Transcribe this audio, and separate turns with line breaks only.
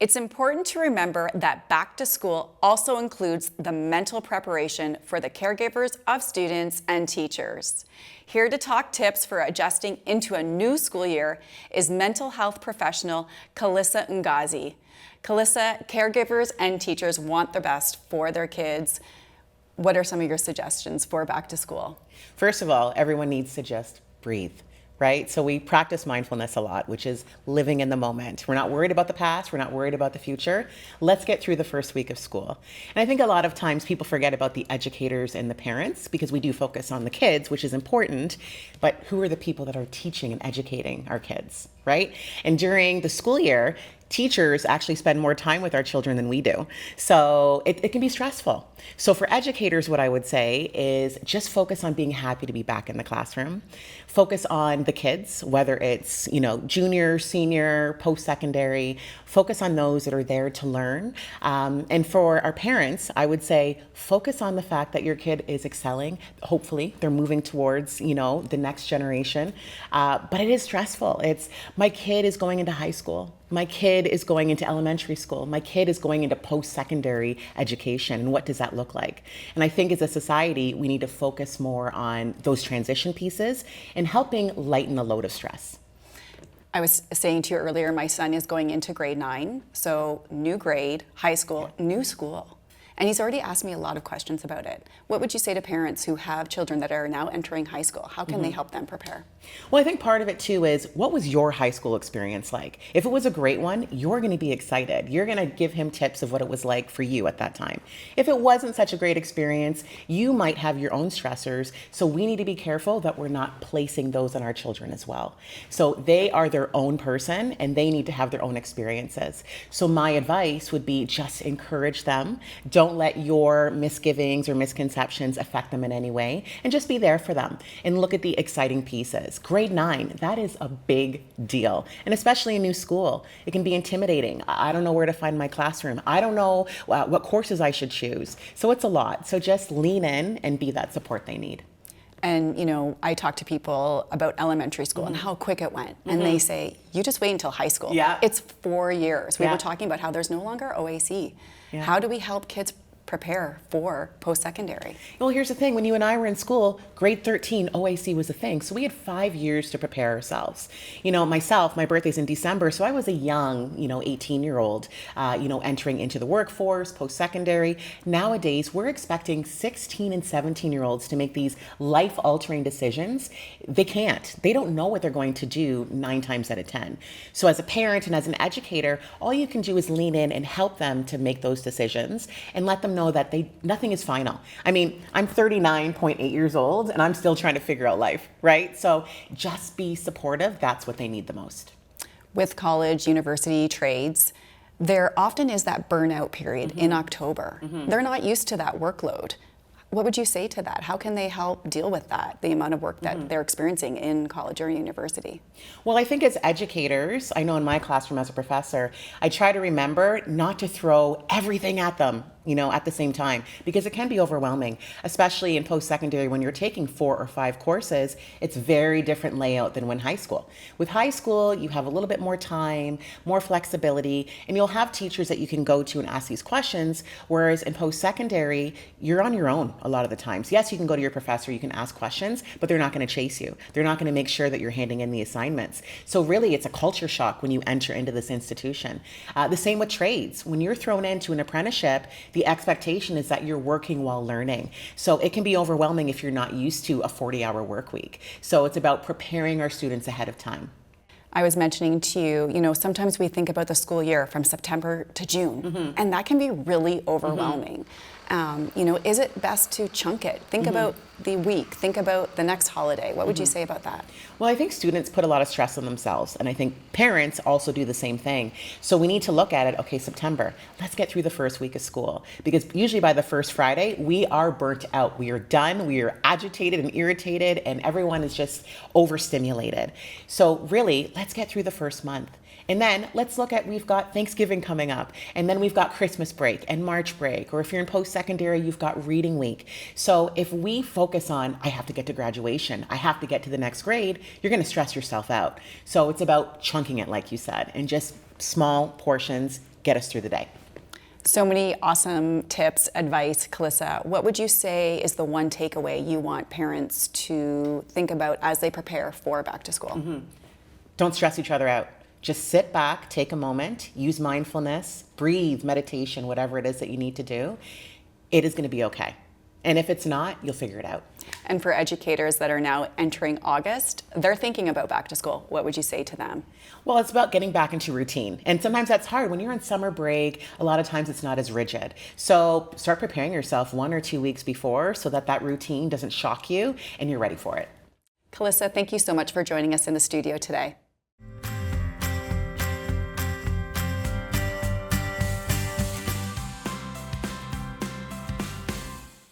It's important to remember that back to school also includes the mental preparation for the caregivers of students and teachers. Here to talk tips for adjusting into a new school year is mental health professional Calissa Ngozi. Calissa, caregivers and teachers want the best for their kids. What are some of your suggestions for back to school?
First of all, everyone needs to just breathe. Right? So we practice mindfulness a lot, which is living in the moment. We're not worried about the past. We're not worried about the future. Let's get through the first week of school. And I think a lot of times people forget about the educators and the parents because we do focus on the kids, which is important. But who are the people that are teaching and educating our kids, right? And during the school year, teachers actually spend more time with our children than we do. So it can be stressful. So for educators, what I would say is just focus on being happy to be back in the classroom. Focus on the kids, whether it's, junior, senior, post-secondary. Focus on those that are there to learn. And for our parents, I would say focus on the fact that your kid is excelling. Hopefully they're moving towards, the next generation. But it is stressful. It's my kid is going into high school. My kid is going into elementary school. My kid is going into post-secondary education. And what does that look like? And I think as a society, we need to focus more on those transition pieces and helping lighten the load of stress.
I was saying to you earlier, my son is going into grade 9. So new grade, high school, new school. And he's already asked me a lot of questions about it. What would you say to parents who have children that are now entering high school? How can they help them prepare?
Well, I think part of it too is, what was your high school experience like? If it was a great one, you're going to be excited. You're going to give him tips of what it was like for you at that time. If it wasn't such a great experience, you might have your own stressors. So we need to be careful that we're not placing those on our children as well. So they are their own person and they need to have their own experiences. So my advice would be just encourage them. Don't let your misgivings or misconceptions affect them in any way, and just be there for them and look at the exciting pieces. Grade 9, that is a big deal. And especially in new school, it can be intimidating. I don't know where to find my classroom. I don't know what courses I should choose. So it's a lot. So just lean in and be that support they need.
And, I talk to people about elementary school and how quick it went. And they say, you just wait until high school.
Yeah.
It's 4 years. We were talking about how there's no longer OAC.
Yeah.
How do we help kids prepare for post-secondary?
Well, here's the thing. When you and I were in school, grade 13, OAC was a thing. So we had 5 years to prepare ourselves. Myself, my birthday's in December, so I was a young, 18-year-old, entering into the workforce, post-secondary. Nowadays, we're expecting 16 and 17-year-olds to make these life-altering decisions. They can't. They don't know what they're going to do 9 times out of 10. So as a parent and as an educator, all you can do is lean in and help them to make those decisions and let them know that nothing is final. I mean, I'm 39.8 years old and I'm still trying to figure out life, right? So just be supportive. That's what they need the most.
With college, university, trades, there often is that burnout period in October. They're not used to that workload. What would you say to that? How can they help deal with that, the amount of work that they're experiencing in college or university?
Well, I think as educators, I know in my classroom as a professor, I try to remember not to throw everything at them, at the same time, because it can be overwhelming, especially in post-secondary when you're taking 4 or 5 courses. It's very different layout than when high school. With high school, you have a little bit more time, more flexibility, and you'll have teachers that you can go to and ask these questions, whereas in post-secondary, you're on your own a lot of the times. Yes, you can go to your professor, you can ask questions, but they're not going to chase you. They're not going to make sure that you're handing in the assignments. So really, it's a culture shock when you enter into this institution. The same with trades. When you're thrown into an apprenticeship, the expectation is that you're working while learning. So it can be overwhelming if you're not used to a 40-hour work week. So it's about preparing our students ahead of time.
I was mentioning to you, sometimes we think about the school year from September to June, and that can be really overwhelming. Is it best to chunk it? Think about the week, think about the next holiday. What would you say about that?
Well, I think students put a lot of stress on themselves, and I think parents also do the same thing. So we need to look at it, okay, September, let's get through the first week of school, because usually by the first Friday, we are burnt out. We are done, we are agitated and irritated, and everyone is just overstimulated. So really, let's get through the first month. And then let's look at, we've got Thanksgiving coming up, and then we've got Christmas break and March break, or if you're in post-secondary, you've got reading week. So if we focus on, I have to get to graduation, I have to get to the next grade, you're gonna stress yourself out. So it's about chunking it, like you said, and just small portions, get us through the day.
So many awesome tips, advice. Calissa, what would you say is the one takeaway you want parents to think about as they prepare for back to school?
Don't stress each other out. Just sit back, take a moment, use mindfulness, breathe, meditation, whatever it is that you need to do. It is going to be okay. And if it's not, you'll figure it out.
And for educators that are now entering August, they're thinking about back to school. What would you say to them?
Well, it's about getting back into routine. And sometimes that's hard. When you're on summer break, a lot of times it's not as rigid. So start preparing yourself 1 or 2 weeks before so that that routine doesn't shock you and you're ready for it.
Calissa, thank you so much for joining us in the studio today.